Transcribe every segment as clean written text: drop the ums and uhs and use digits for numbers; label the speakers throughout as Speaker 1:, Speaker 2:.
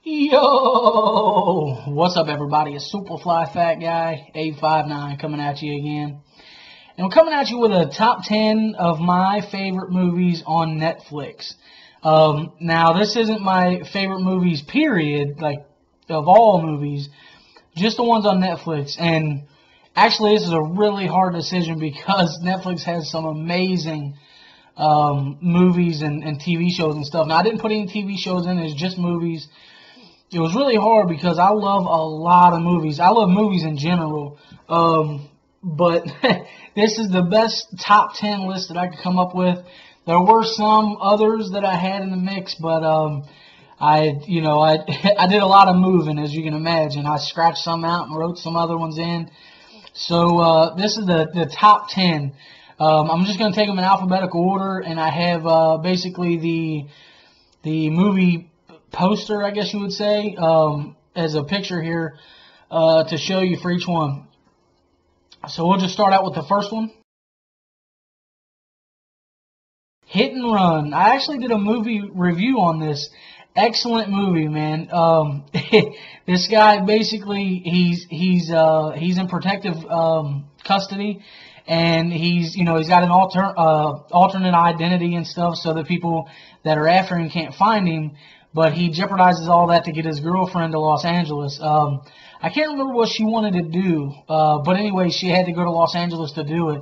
Speaker 1: Yo! What's up, everybody? It's Superfly Fat Guy 859 coming at you again. And I'm coming at you with a top 10 of my favorite movies on Netflix. Now, this isn't my favorite movies, period, like, of all movies, just the ones on Netflix. And actually, this is a really hard decision because Netflix has some amazing movies and TV shows and stuff. Now, I didn't put any TV shows in, it's just movies. It was really hard because I love a lot of movies. I love movies in general. But this is the best top 10 list that I could come up with. There were some others that I had in the mix, but I did a lot of moving, as you can imagine. I scratched some out and wrote some other ones in. So this is the top 10. I'm just going to take them in alphabetical order, and I have basically the movie poster, I guess you would say, as a picture here to show you for each one. So we'll just start out with the first one. Hit and Run. I actually did a movie review on this. Excellent movie, man. This guy basically he's in protective custody, and he's got an alternate identity and stuff, so that people that are after him can't find him. But he jeopardizes all that to get his girlfriend to Los Angeles. I can't remember what she wanted to do, but anyway, she had to go to Los Angeles to do it.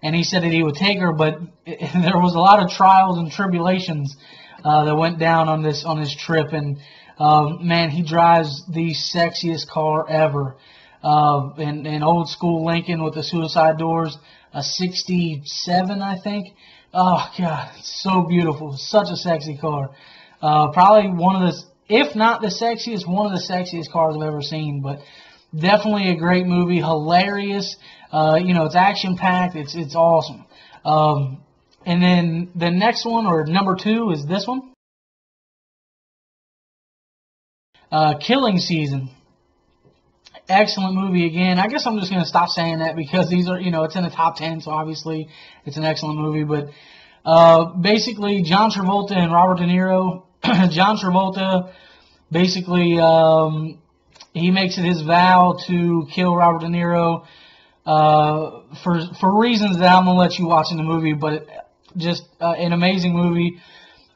Speaker 1: And he said that he would take her, but there was a lot of trials and tribulations that went down on this trip. And man, he drives the sexiest car ever. An old school Lincoln with the suicide doors, a '67, I think. Oh God, so beautiful, such a sexy car. Probably one of the, if not the sexiest, one of the sexiest cars I've ever seen. But definitely a great movie, hilarious. It's action packed. It's awesome. And then the next one, or number 2, is this one. Killing Season. Excellent movie again. I guess I'm just going to stop saying that because these are, it's in the top 10, so obviously it's an excellent movie. But basically, John Travolta and Robert De Niro. John Travolta, basically, he makes it his vow to kill Robert De Niro for reasons that I'm going to let you watch in the movie, but just an amazing movie.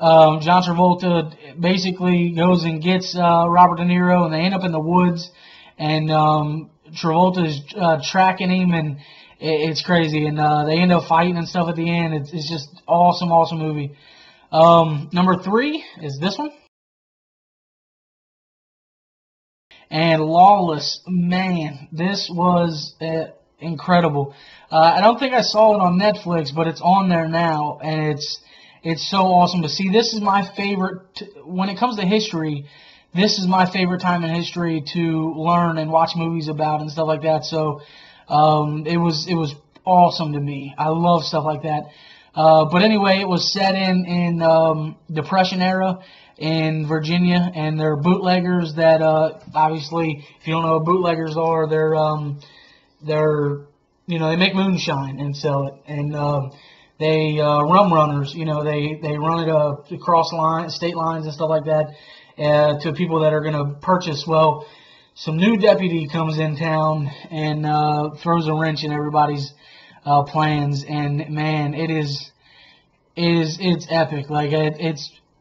Speaker 1: John Travolta basically goes and gets Robert De Niro, and they end up in the woods, and Travolta's tracking him, and it's crazy, and they end up fighting and stuff at the end. It's just awesome movie. Number 3 is this one. And Lawless. Man, this was incredible. I don't think I saw it on Netflix, but it's on there now, and it's so awesome to see. This is my favorite, when it comes to history, this is my favorite time in history to learn and watch movies about and stuff like that. So it was awesome to me. I love stuff like that. But anyway, it was set in Depression era in Virginia, and they're bootleggers that obviously, if you don't know what bootleggers are, they make moonshine and sell it, and they rum runners, they run it across state lines and stuff like that to people that are going to purchase. Well, some new deputy comes in town and throws a wrench in everybody's plans, and man, it's epic. Like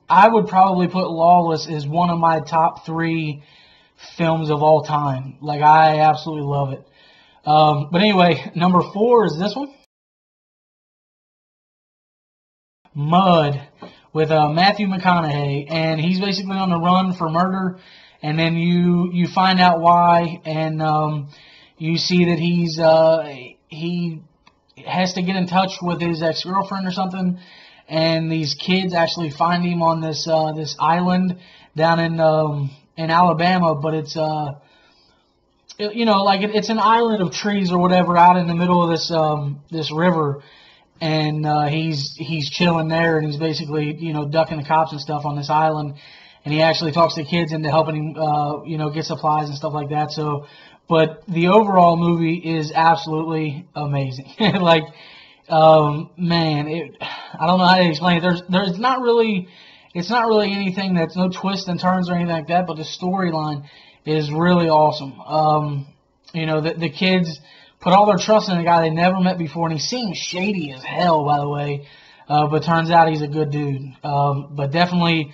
Speaker 1: I would probably put Lawless as one of my top 3 films of all time. Like, I absolutely love it. But anyway, number 4 is this one. Mud, with Matthew McConaughey, and he's basically on the run for murder, and then you find out why, and you see that he has to get in touch with his ex-girlfriend or something, and these kids actually find him on this island down in Alabama, but it's it's an island of trees or whatever out in the middle of this river, and he's chilling there, and he's basically ducking the cops and stuff on this island, and he actually talks the kids into helping him get supplies and stuff like that. So, but the overall movie is absolutely amazing. Like, man, I don't know how to explain it. There's not really it's not really anything that's no twists and turns or anything like that, but the storyline is really awesome. You know, the kids put all their trust in a guy they never met before, and he seems shady as hell, by the way, but turns out he's a good dude. But definitely,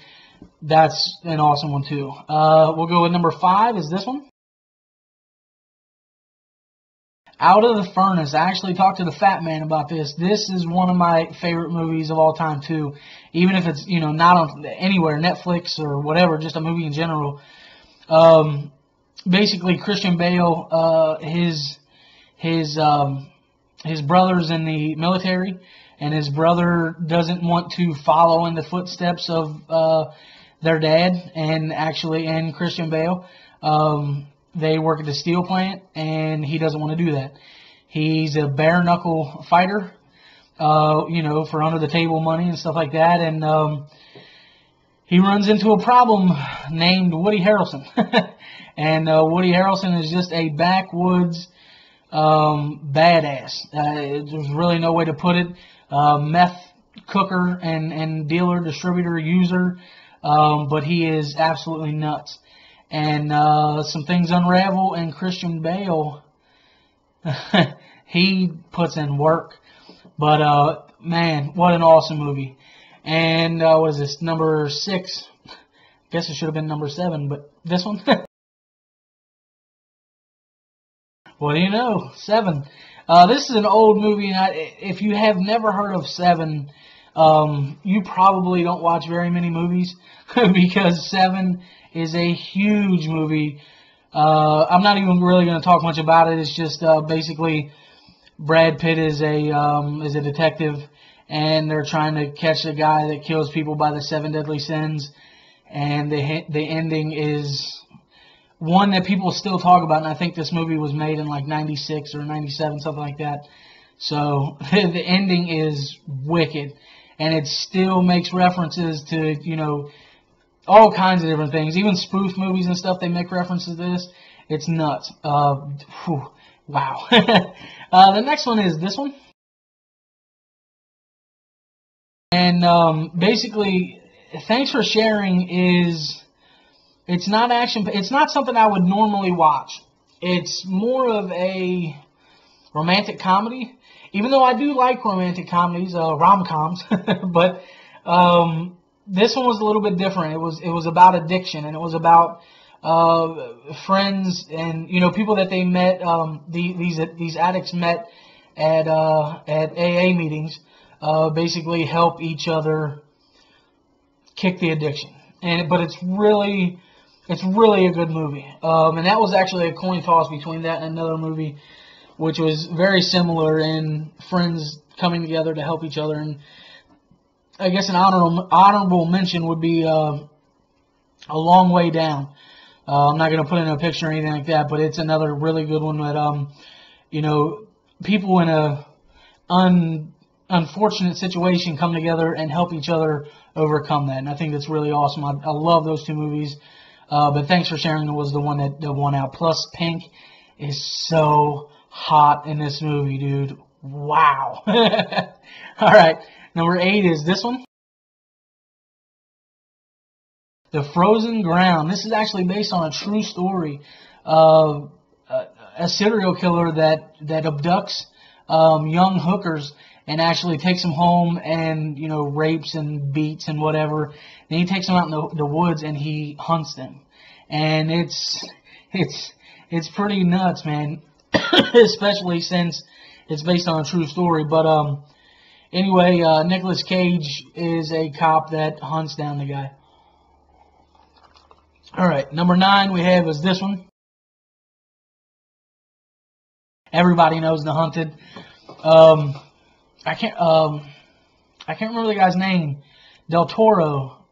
Speaker 1: that's an awesome one, too. We'll go with number 5 is this one. Out of the Furnace. I actually talked to the Fat Man about this. This is one of my favorite movies of all time, too. Even if it's, you know, not on anywhere, Netflix or whatever, just a movie in general. Basically, Christian Bale, his brother's in the military, and his brother doesn't want to follow in the footsteps of their dad, and Christian Bale. They work at the steel plant, and he doesn't want to do that. He's a bare-knuckle fighter, you know, for under-the-table money and stuff like that, and he runs into a problem named Woody Harrelson. And Woody Harrelson is just a backwoods badass. There's really no way to put it. Meth cooker and dealer, distributor, user, but he is absolutely nuts. And some things unravel, and Christian Bale, he puts in work. But, man, what an awesome movie. And what is this, number 6? Guess it should have been number 7, but this one? What do you know? 7. This is an old movie, and if you have never heard of 7, you probably don't watch very many movies because 7 is a huge movie. I'm not even really going to talk much about it. It's just basically Brad Pitt is a detective, and they're trying to catch the guy that kills people by the 7 deadly sins. And the ending is one that people still talk about, and I think this movie was made in like 96 or 97, something like that. So the ending is wicked, and it still makes references to, you know, all kinds of different things. Even spoof movies and stuff, they make references to this. It's nuts. Wow. The next one is this one. And basically, Thanks for Sharing is... It's not action. It's not something I would normally watch. It's more of a romantic comedy. Even though I do like romantic comedies, rom-coms, but this one was a little bit different. It was about addiction, and it was about friends and, you know, people that they met. These addicts met at AA meetings. Basically help each other kick the addiction. But it's really a good movie. And that was actually a coin toss between that and another movie, which was very similar in friends coming together to help each other. And I guess an honorable mention would be A Long Way Down. I'm not going to put in a picture or anything like that, but it's another really good one that, you know, people in a unfortunate situation come together and help each other overcome that. And I think that's really awesome. I love those two movies. But Thanks for Sharing was the one that won out. Plus, Pink is so hot in this movie, dude. Wow. All right. Number 8 is this one. The Frozen Ground. This is actually based on a true story of a serial killer that abducts young hookers and actually takes them home and, you know, rapes and beats and whatever. Then he takes them out in the woods and he hunts them. And it's pretty nuts, man. Especially since it's based on a true story. But anyway, Nicolas Cage is a cop that hunts down the guy. All right, number 9 we have is this one. Everybody knows The Hunted. I can't remember the guy's name. Del Toro.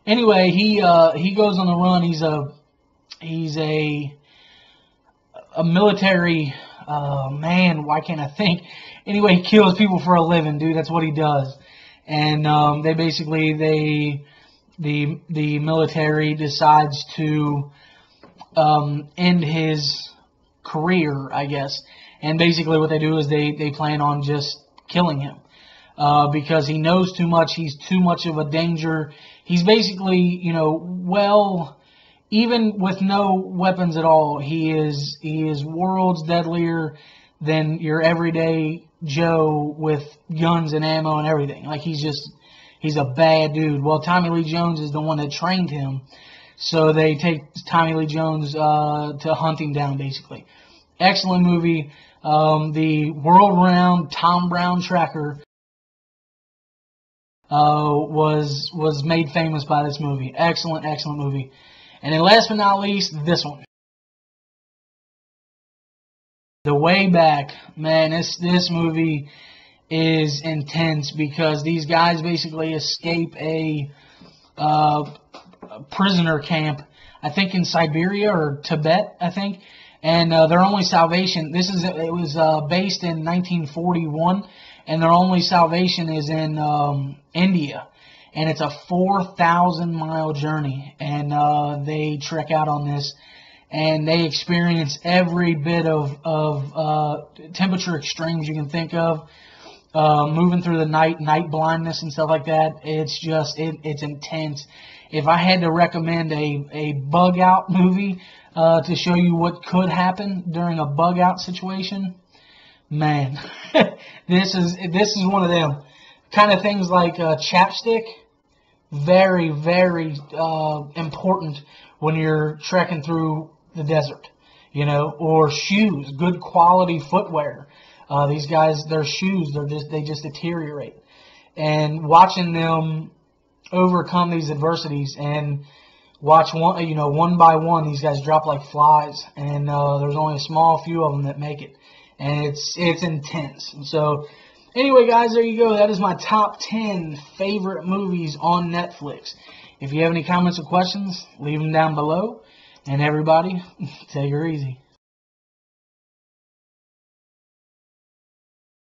Speaker 1: Anyway, he goes on the run. He's a military man. Why can't I think? Anyway, he kills people for a living, dude. That's what he does. And the military decides to end his career, I guess. And basically what they do is they plan on just killing him. because he knows too much. He's too much of a danger. He's basically, even with no weapons at all, he is worlds deadlier than your everyday Joe with guns and ammo and everything. Like, he's a bad dude. Well, Tommy Lee Jones is the one that trained him, so they take Tommy Lee Jones to hunt him down, basically. Excellent movie. The world-renowned Tom Brown tracker was made famous by this movie. Excellent, excellent movie. And then last but not least, this one. The Way Back. Man, this movie is intense because these guys basically escape a prisoner camp, I think in Siberia or Tibet, I think. And their only salvation, it was based in 1941, and their only salvation is in India. And it's a 4,000-mile journey, and they trek out on this, and they experience every bit of temperature extremes you can think of, moving through the night blindness and stuff like that. It's intense. If I had to recommend a bug-out movie to show you what could happen during a bug-out situation, man, this is one of them. Kind of things like chapstick, very, very important when you're trekking through the desert, or shoes, good quality footwear. These guys, their shoes, they just deteriorate. And watching them overcome these adversities and watch one by one, these guys drop like flies, and there's only a small few of them that make it, and it's intense. And so, anyway, guys, there you go. That is my top 10 favorite movies on Netflix. If you have any comments or questions, leave them down below. And everybody, take her easy.